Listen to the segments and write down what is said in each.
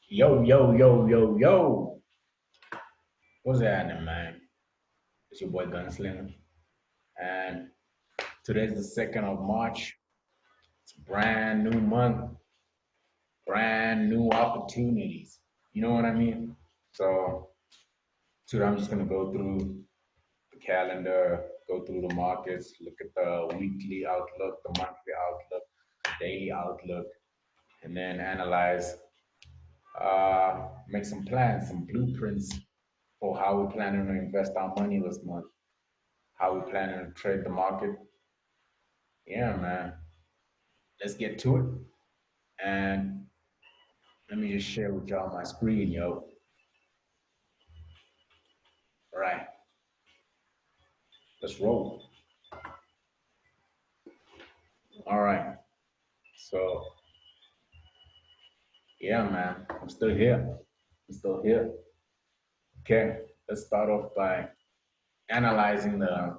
Yo, yo, yo, yo, yo. What's happening, man? It's your boy Gunslinger. And today's the 2nd of March. It's a brand new month, brand new opportunities. You know what I mean? So today I'm just gonna go through the calendar, go through the markets, look at the weekly outlook, the monthly outlook, daily outlook, and then analyze, make some plans, some blueprints for how we're planning to invest our money this month, how we planning to trade the market. Yeah, man. Let's get to it. And let me just share with y'all my screen, yo. All right, let's roll. All right. So, yeah, man, I'm still here. I'm still here. Okay, let's start off by analyzing the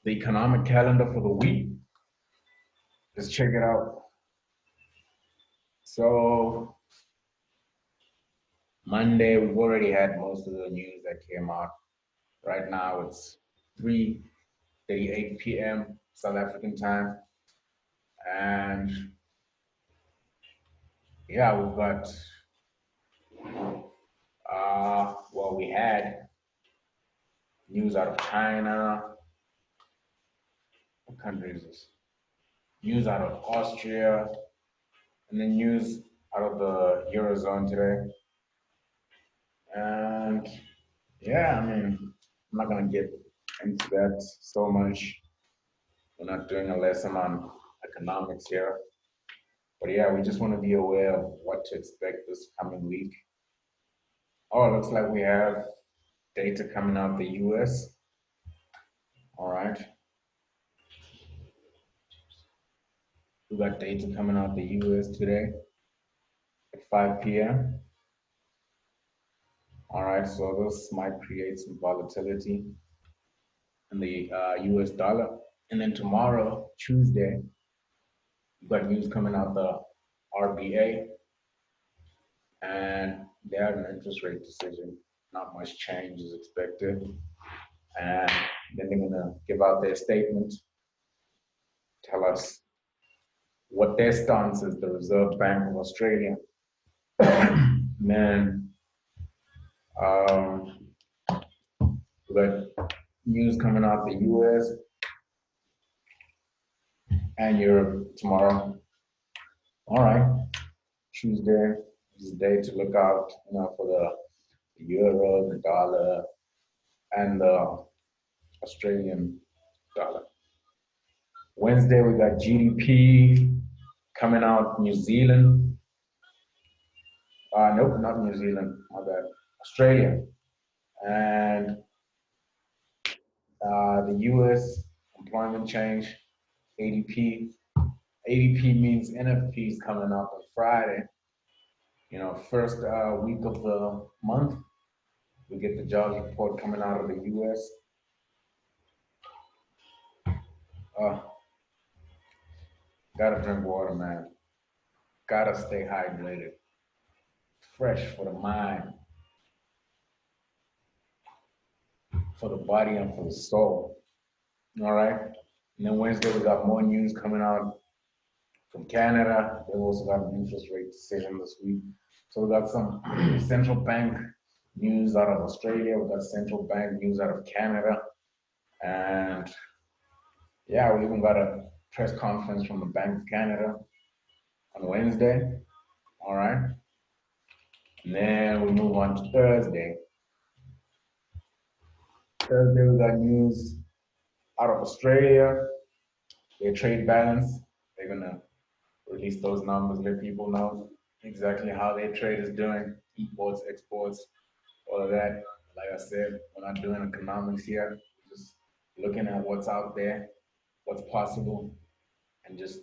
economic calendar for the week. Let's check it out. So, Monday, we've already had most of the news that came out. Right now, it's 3:38 p.m. South African time. And yeah, we've got, well, we had news out of China. What country is this? News out of Austria, and then news out of the Eurozone today. And yeah, I mean, I'm not going to get into that so much. We're not doing a lesson on economics here. But yeah, we just want to be aware of what to expect this coming week. Oh, it looks like we have data coming out of the US. All right. We got data coming out of the US today at 5 p.m. All right, so this might create some volatility in the US dollar. And then tomorrow, Tuesday, we've got news coming out the RBA, and they had an interest rate decision. Not much change is expected. And then they're going to give out their statement, tell us what their stance is, the Reserve Bank of Australia. Then um, we got news coming out the US and Europe tomorrow. All right, Tuesday is a day to look out, for the euro, the dollar, and the Australian dollar. Wednesday we got GDP coming out New Zealand. Nope, not New Zealand. My bad. Australia, and the U.S. employment change, ADP. ADP means NFP is coming up on Friday. First week of the month, we get the jobs report coming out of the U.S. Gotta drink water, man. Gotta stay hydrated. Fresh for the mind, for the body, and for the soul. All right. And then Wednesday, we got more news coming out from Canada. They also got an interest rate decision this week. So we got some central bank news out of Australia. We got central bank news out of Canada. And yeah, we even got a press conference from the Bank of Canada on Wednesday. All right. And then we move on to Thursday. Thursday, we got news out of Australia, their trade balance. They're going to release those numbers, let people know exactly how their trade is doing, imports, exports, all of that. Like I said, we're not doing economics here, we're just looking at what's out there, what's possible, and just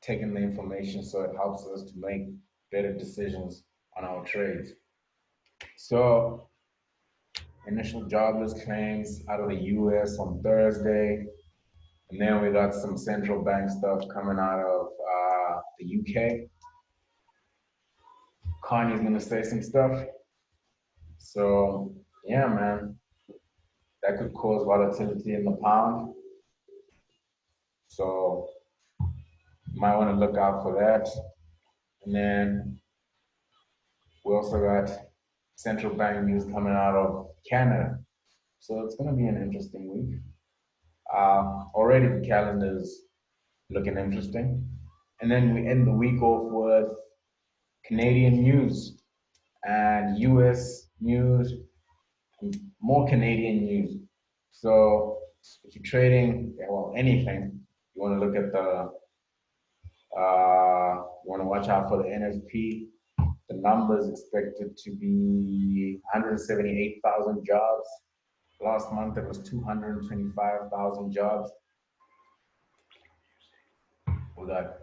taking the information so it helps us to make better decisions on our trades. So, initial jobless claims out of the US on Thursday. And then we got some central bank stuff coming out of the UK. Kanye's gonna say some stuff. So yeah, man, that could cause volatility in the pound. So you might want to look out for that. And then we also got central bank news coming out of Canada. So it's gonna be an interesting week. Already the calendar is looking interesting. And then we end the week off with Canadian news and US news, and more Canadian news. So if you're trading, yeah, well, anything, you want to look at you want to watch out for the NFP. The numbers expected to be 178,000 jobs. Last month it was 225,000 jobs. We got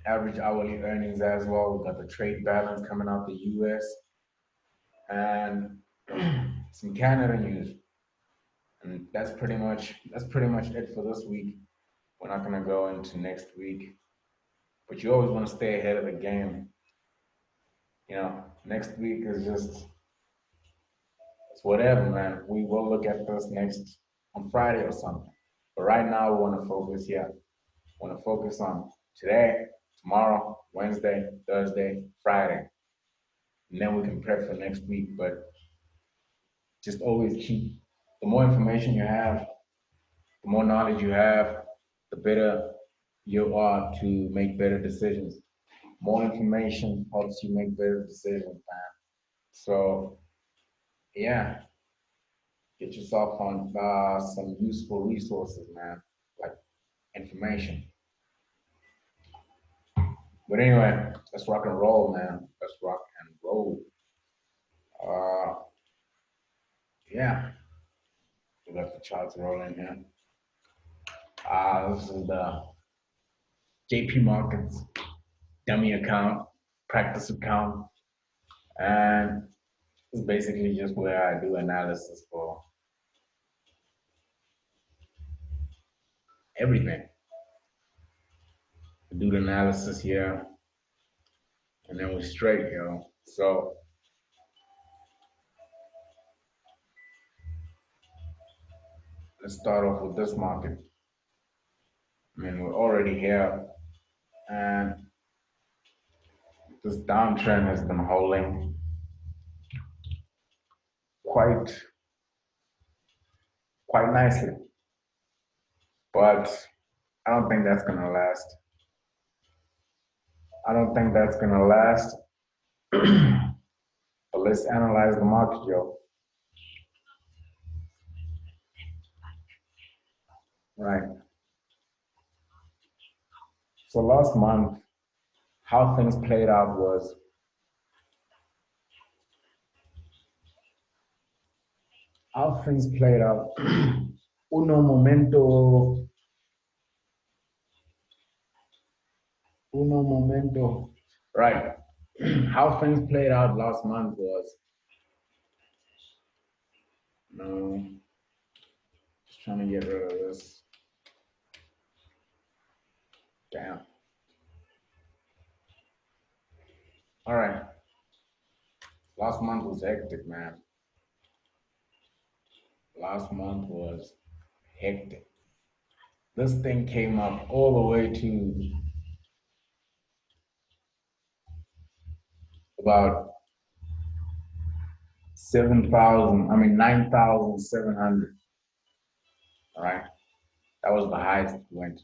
average hourly earnings as well. We got the trade balance coming out the US and some Canada news. And that's pretty much it for this week. We're not gonna go into next week, but you always want to stay ahead of the game. Next week is just it's whatever, man. We will look at this next on Friday or something. But right now we want to focus here. We want to focus on today, tomorrow, Wednesday, Thursday, Friday. And then we can prep for next week. But just always keep the more information you have, the more knowledge you have, the better you are to make better decisions. More information helps you make better decisions, man. So, yeah, get yourself on some useful resources, man, like information. But anyway, let's rock and roll, man. Let's rock and roll. Uh, yeah, we got the charts rolling here. This is the JP Markets dummy account, practice account, and it's basically just where I do analysis for everything. I do the analysis here, and then we're straight, yo. So let's start off with this market. I mean, we're already here, and this downtrend has been holding quite quite nicely, but I don't think that's gonna last. I don't think that's gonna last. But let's analyze the market, yo. Right. So last month, how things played out was how things played out. Uno momento, uno momento. Right. How things played out last month was, no, just trying to get rid of this. Damn. All right. Last month was hectic, man. Last month was hectic. This thing came up all the way to about 9,700. All right. That was the highest it went.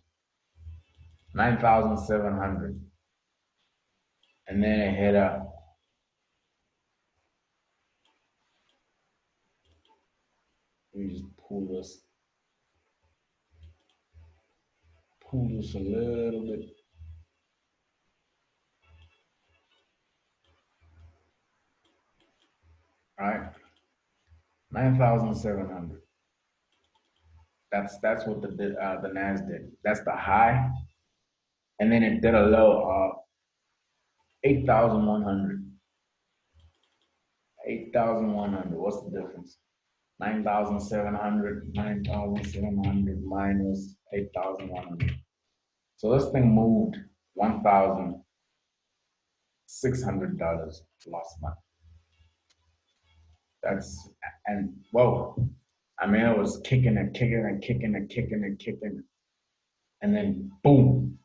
9,700. And then it hit up. Let me just pull this a little bit. All right. 9,700. That's what the Nas did. That's the high, and then it did a low of 8,100. 8,100. What's the difference? 9,700. 9,700 minus 8,100. So this thing moved $600 last month. That's and whoa, I mean it was kicking and kicking and kicking and kicking and kicking, and then boom,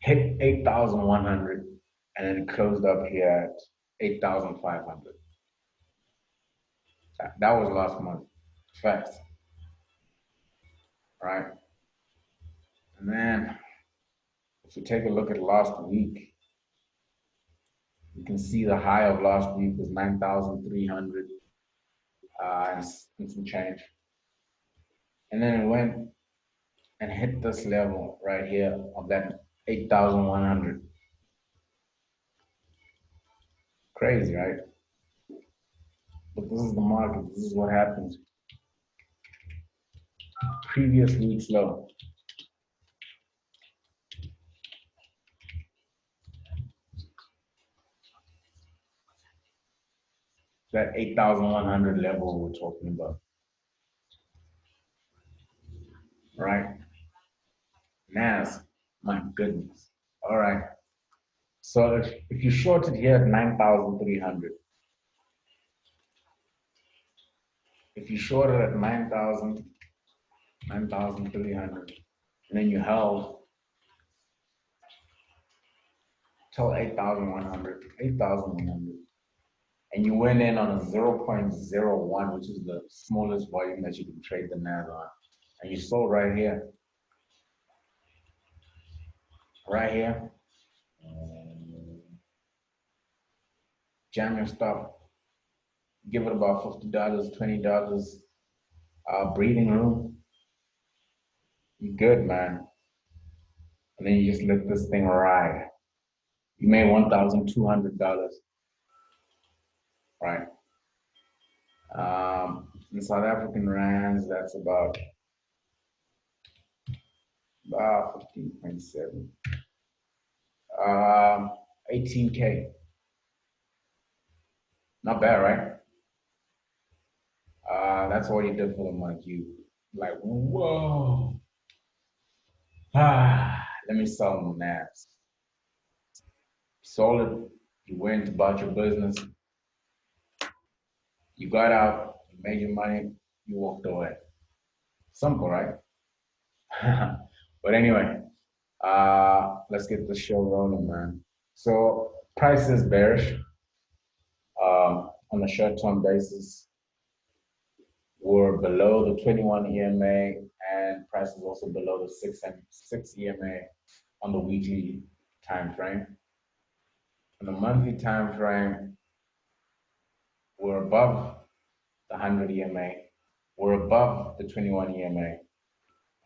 hit 8,100, and then it closed up here at 8,500. That was last month. Facts, right? And then if you take a look at last week, you can see the high of last week was 9,300 and some change. And then it went and hit this level right here of that 8,100. Crazy, right? But this is the market. This is what happens. Previous week's low. That 8,100 level we're talking about, right? Nas, my goodness. All right. So if you shorted here at 9,300, if you shorted at 9,300, and then you held till 8,100, 8,100, and you went in on a 0.01, which is the smallest volume that you can trade the NAS on, and you sold right here, jam your stuff, give it about $50, $20, breathing room, you good, man. And then you just let this thing ride. You made $1,200, right? In South African rands, that's about 15.7. 18K. Not bad, right? That's all you did for the month. You like, whoa. Let me sell them naps. Sold it. You went about your business. You got out. You made your money. You walked away. Simple, right? But anyway, let's get the show rolling, man. So price is bearish on a short-term basis. We're below the 21 EMA, and price is also below the 6 EMA on the weekly time frame. On the monthly time frame, we're above the 100 EMA, we're above the 21 EMA,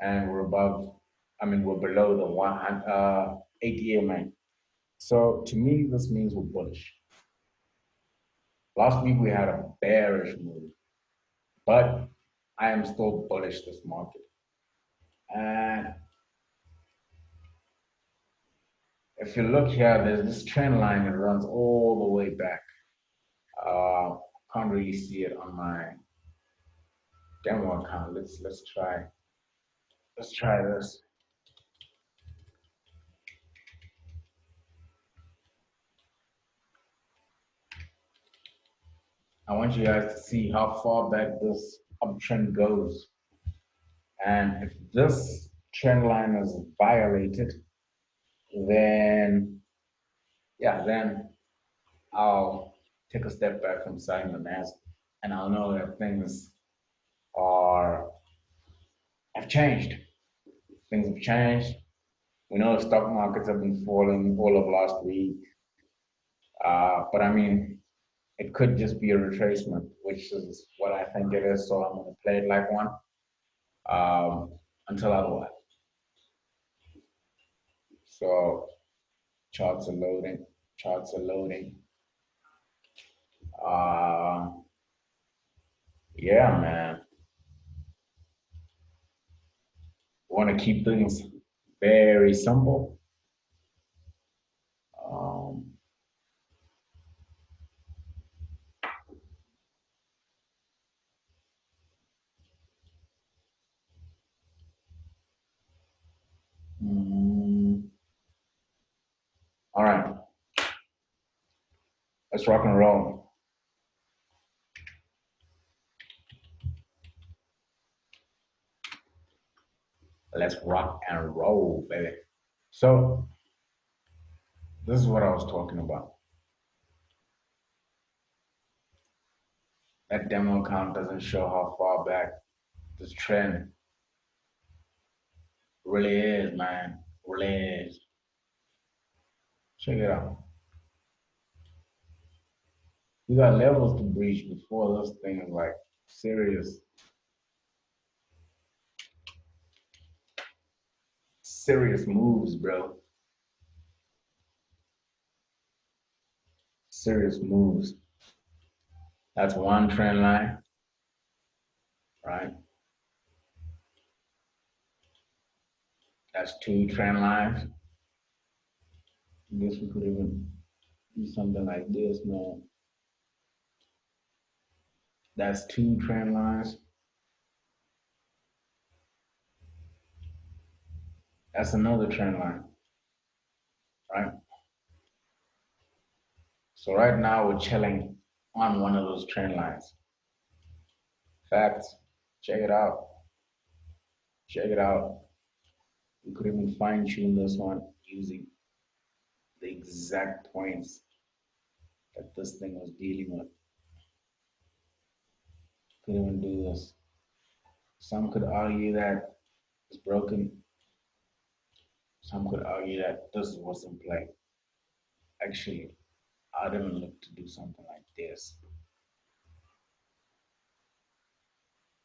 and we're below the 8 EMA. So to me, this means we're bullish. Last week we had a bearish move, but I am still bullish this market. And if you look here, there's this trend line that runs all the way back. Can't really see it on my demo account. Let's try this. I want you guys to see how far back this uptrend goes. And if this trend line is violated, then then I'll take a step back from selling the NAS, and I'll know that things are have changed. Things have changed. We know the stock markets have been falling all of last week, but I mean, it could just be a retracement, which is what I think it is. So I'm going to play it like one until otherwise. So charts are loading. Charts are loading. Yeah, man. Want to keep things very simple. Um, all right. Let's rock and roll. Let's rock and roll, baby. So this is what I was talking about. That demo account doesn't show how far back this trend really is, man. Really is. Check it out. You got levels to breach before those things like serious, serious moves, bro. Serious moves. That's one trend line, right? That's two trend lines. I guess we could even do something like this, man. That's two trend lines. That's another trend line, right? So right now we're chilling on one of those trend lines. Facts. Check it out. Check it out. We could even fine tune this one using the exact points that this thing was dealing with. Could even do this. Some could argue that it's broken. Some could argue that this was in play. Actually, I didn't look to do something like this.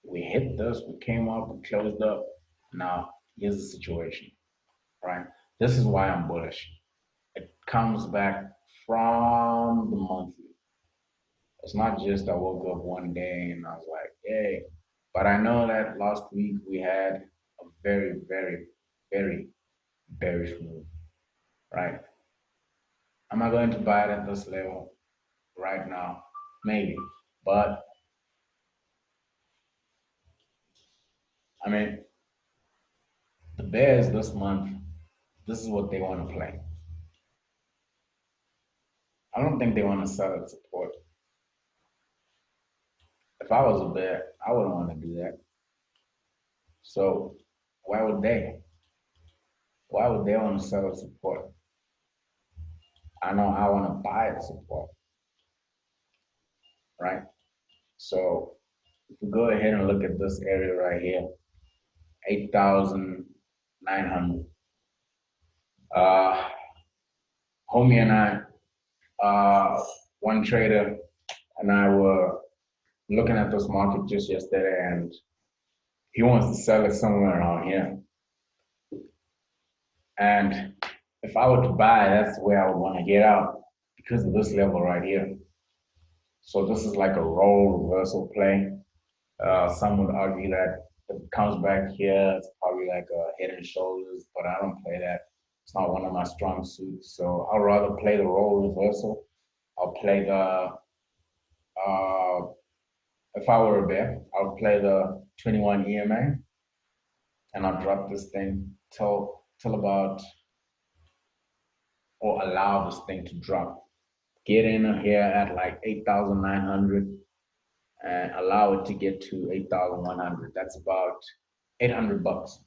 We hit this, we came up, we closed up. Now, here's the situation, right? This is why I'm bullish. It comes back from the monthly. It's not just I woke up one day and I was like, hey, but I know that last week we had a very, very, very bearish move, right? Am I going to buy it at this level right now? Maybe. But I mean, the Bears this month, this is what they want to play. I don't think they want to sell at support. If I was a Bear, I wouldn't want to do that. So why would they? Why would they want to sell at support? I know I want to buy at support, right? So if we go ahead and look at this area right here, 8,900. Uh, Homie and I, one trader and I were looking at this market just yesterday, and he wants to sell it somewhere around here. And if I were to buy, that's where I would want to get out because of this level right here. So this is like a role reversal play. Some would argue that if it comes back here, it's probably like a head and shoulders, but I don't play that. It's not one of my strong suits. So I'll rather play the role reversal. I'll play the, if I were a bear, I'll play the 21 EMA and I'll drop this thing till about, or allow this thing to drop. Get in here at like 8,900 and allow it to get to 8,100. That's about 800 bucks.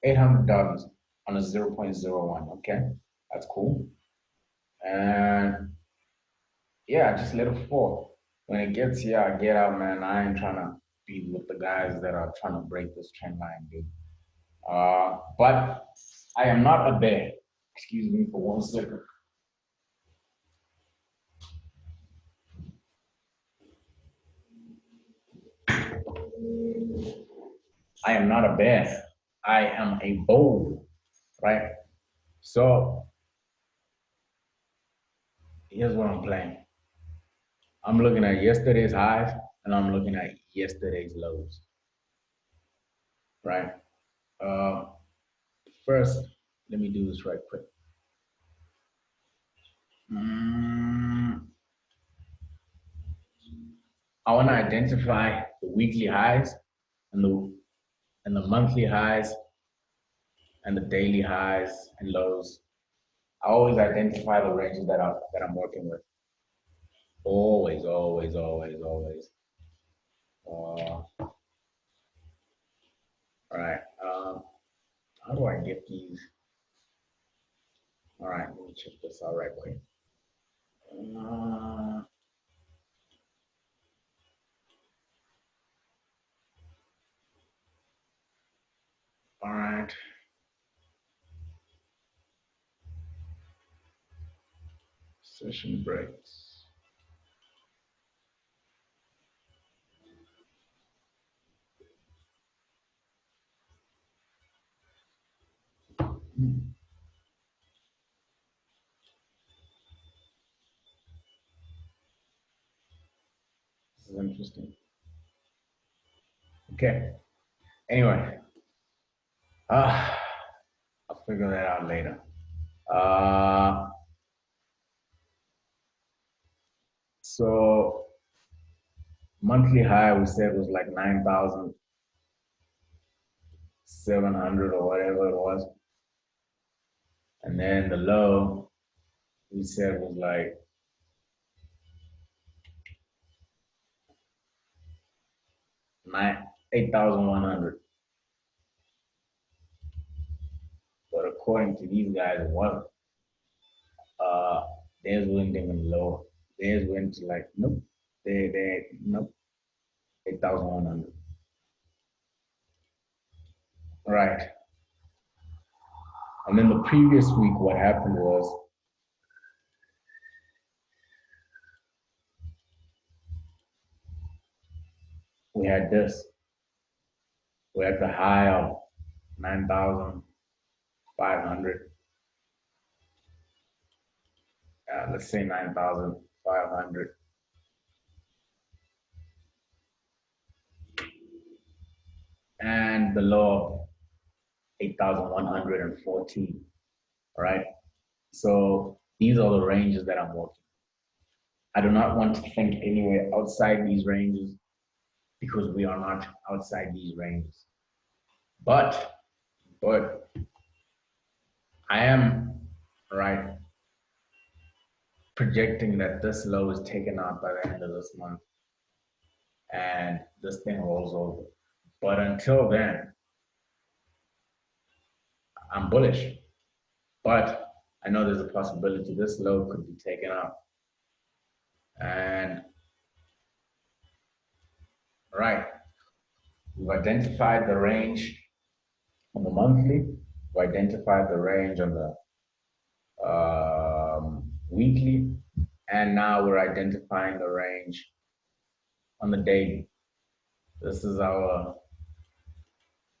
$800 on a 0.01. Okay, that's cool. And yeah, just let it fall. When it gets here, I get out, man. I ain't trying to be with the guys that are trying to break this trend line, dude. But I am not a bear. Excuse me for 1 second. I am not a bear. I am a bull, right? So here's what I'm playing. I'm looking at yesterday's highs and I'm looking at yesterday's lows, right? Uh, First, let me do this right quick. I want to identify the weekly highs and the monthly highs and the daily highs and lows. I always identify the ranges that I'm working with. Always, always, always, always. All right. How do I get these? All right, let me check this out right quick. Uh, all right. Session breaks. Hmm, this is interesting. Okay. Anyway, uh, I'll figure that out later. Uh, so monthly high we said was like 9,700 or whatever it was, and then the low we said was like 8,100. But according to these guys, it wasn't. Uh, theirs went even lower. Theirs went to like nope. They nope 8,100. Right. And then the previous week, what happened was we had this. We had the high of 9,500. Let's say 9,500, and the low of 8,114. Right. So these are the ranges that I'm working. I do not want to think anywhere outside these ranges because we are not outside these ranges. But but I am right projecting that this low is taken out by the end of this month and this thing rolls over. But until then, I'm bullish. But I know there's a possibility this low could be taken out. And right, we've identified the range on the monthly, we identified the range on the weekly, and now we're identifying the range on the daily. This is our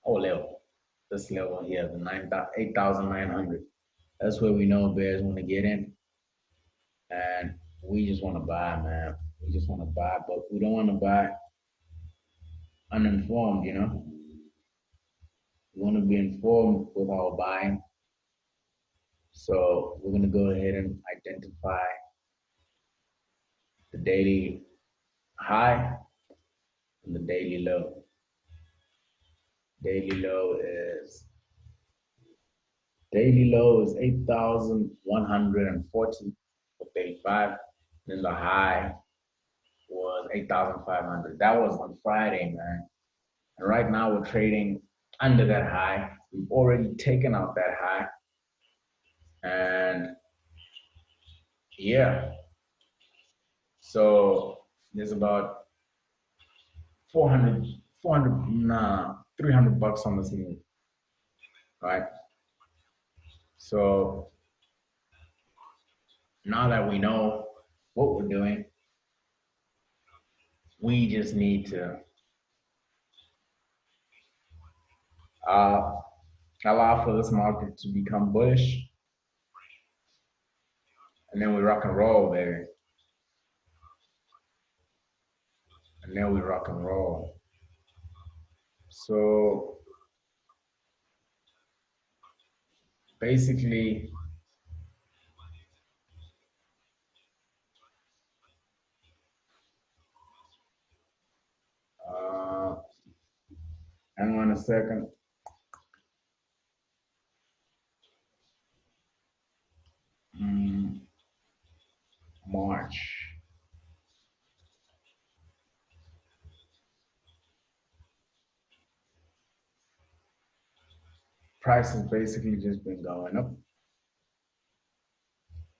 level. This level here, the 8,900. That's where we know bears want to get in, and we just want to buy, man. We just want to buy, but we don't want to buy uninformed. We want to be informed with our buying. So we're gonna go ahead and identify the daily high and the daily low. Daily low is Daily low is 8,140 for 35. Then the high was 8,500. That was on Friday, man. And right now we're trading under that high. We've already taken out that high. And yeah, so there's about 400, 300 bucks on this move, right? So now that we know what we're doing, we just need to uh, allow for this market to become bullish, and then we rock and roll, baby. And then we rock and roll. So basically, uh, hang on a second. Mm, March. Price has basically just been going up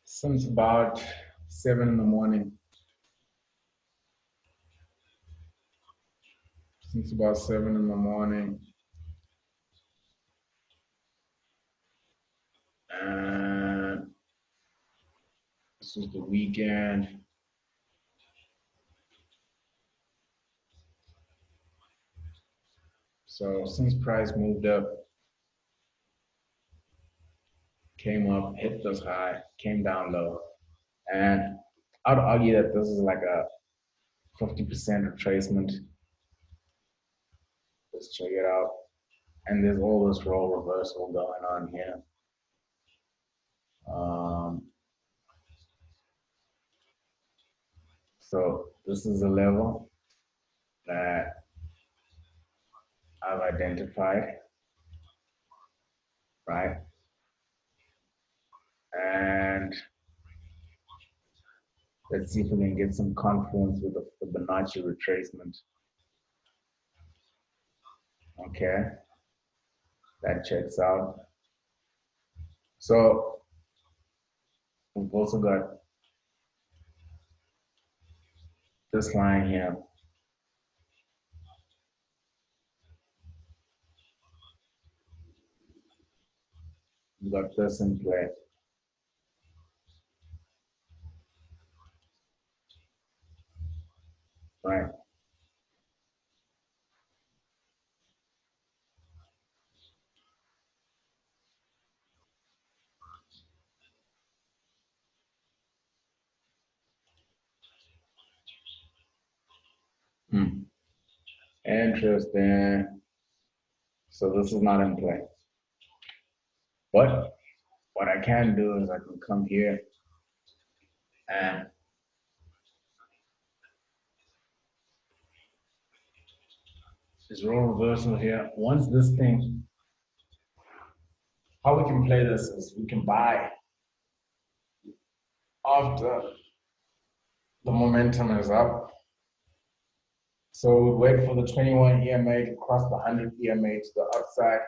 since about 7 in the morning. Since about 7 in the morning. And this was the weekend. So since price moved up, came up, hit this high, came down low. And I'd argue that this is like a 50% retracement. Let's check it out. And there's all this role reversal going on here. So this is a level that I've identified, right? And let's see if we can get some confluence with the Fibonacci retracement. Okay, that checks out. So we've also got this line here. We've got this in play. Right. Interesting. So this is not in play. But what I can do is I can come here and this role reversal here. Once this thing, how we can play this is we can buy after the momentum is up. So we wait for the 21 EMA to cross the 100 EMA to the upside,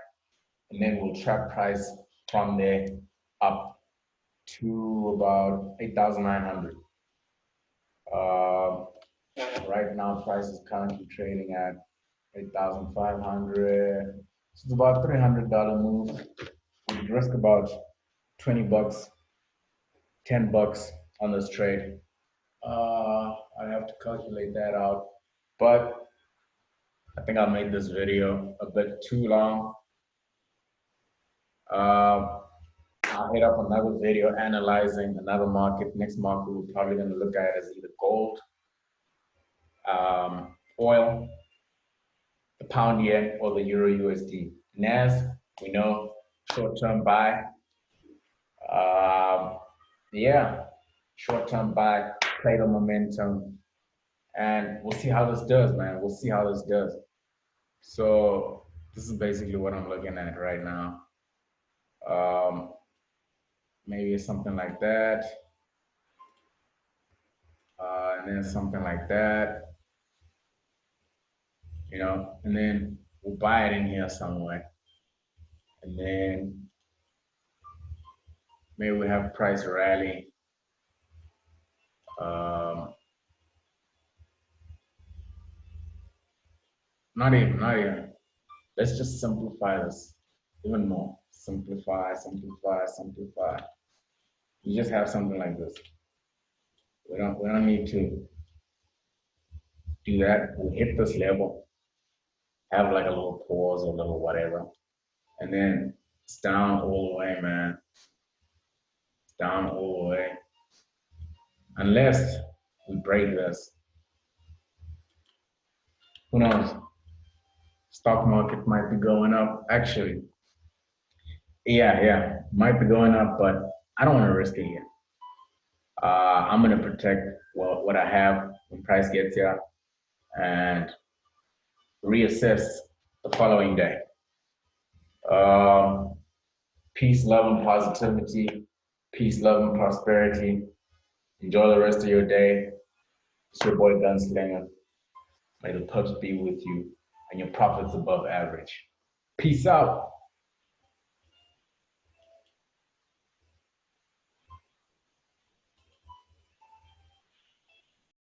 and then we'll trap price from there up to about 8,900. Right now, price is currently trading at 8,500. So it's about $300 move. We'd risk about 20 bucks, 10 bucks on this trade. I have to calculate that out, but I think I made this video a bit too long. I'll hit up another video analyzing another market. Next market we're probably going to look at is either gold, oil, the pound yen, or the euro USD. Nas, we know, short-term buy. Yeah, short-term buy, play the momentum, and we'll see how this does, man. We'll see how this does. So this is basically what I'm looking at right now. Maybe something like that, and then something like that, you know, and then we'll buy it in here somewhere, and then maybe we have price rally. Not even. Let's just simplify this even more. Simplify, simplify, simplify. You just have something like this. We don't need to do that. We'll hit this level, have like a little pause or a little whatever, and then it's down all the way, man. It's down all the way. Unless we break this. Who knows? Stock market might be going up. Actually, yeah, might be going up, but I don't want to risk it here. I'm gonna protect what I have when price gets here and reassess the following day. Peace, love, and positivity. Peace, love, and prosperity. Enjoy the rest of your day. It's your boy Gunslinger. May the pups be with you and your profits above average. Peace out.